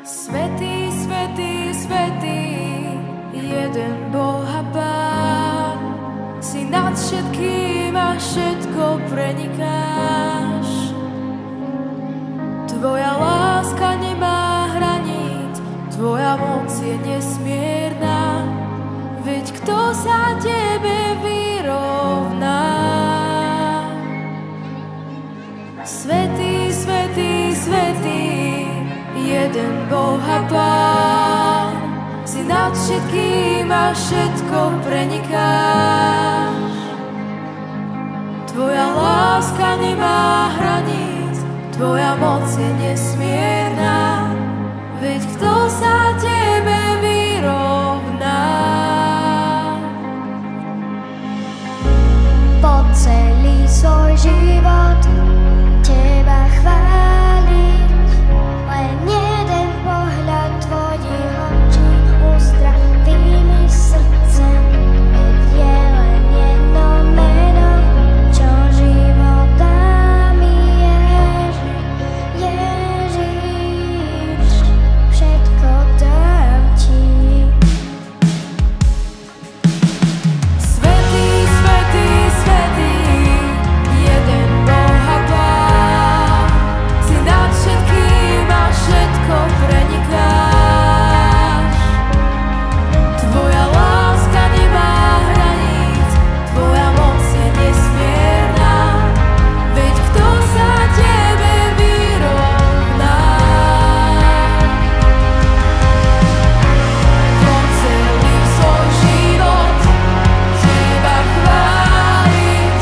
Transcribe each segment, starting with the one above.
Svätý, svätý, svätý, jeden Boh a Pán, si nad všetkým a všetko prenikáš. Tvoja láska nemá hraníc, tvoja moc je nesmierna, veď kto sa tebe vyrovná? Svätý, svätý, svätý, jeden Boh a Pán, si nad všetkým a všetko prenikáš. Tvoja láska nemá hraníc, tvoja moc je nesmierna, veď kto sa tebe vyrovná? Po celý svoj život teba chváliť, len jeden pohľad tvojich očí uzdraví mi srdce. Veď je len jedno meno, čo život dá mi, Ježiš, všetko dám ti. Svätý, svätý, svätý, jeden Boh a Pán, si nad všetkým a všetko prenikáš. Tvoja láska nemá hraníc, tvoja moc je nesmierna, veď kto sa tebe vyrovná? Po celý svoj život teba chváliť,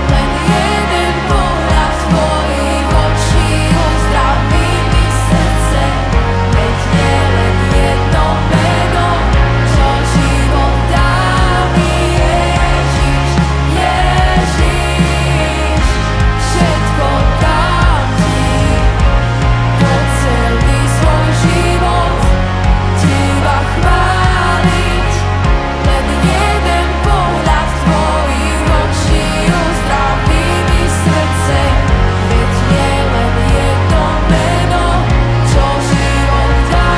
len jeden pohľad tvojich očí uzdraví mi srdce. Veď je len jedno meno, čo život dá mi, Ježiš, Ježiš, všetko dám ti. Po celý svoj život teba chváliť, len jeden pohľad tvojich očí uzdraví mi srdce. Veď je len jedno meno, čo život dá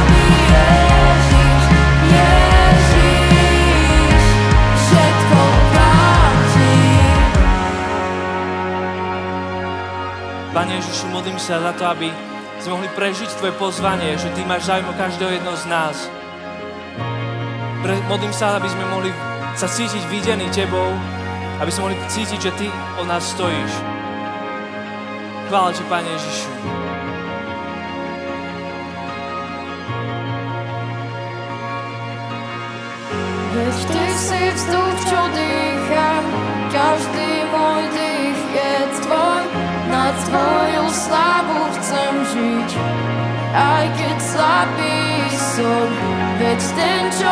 mi, Ježiš, Ježiš, všetko dám ti. Pane Ježišu, modlím sa za to, aby sme mohli prežiť Tvoje pozvanie, že Ty máš záujem o každého jedného z nás. Modlím sa, aby sme mohli sa cítiť videní Tebou, aby sme mohli cítiť, že Ty o nás stojíš. Chvála Ti, Pane Ježišu. Veď Ty si vzduch, čo dýcham, každý môj dých je tvoj, na tvoju slávu chcem žiť, aj keď slabý som. Veď ten, čo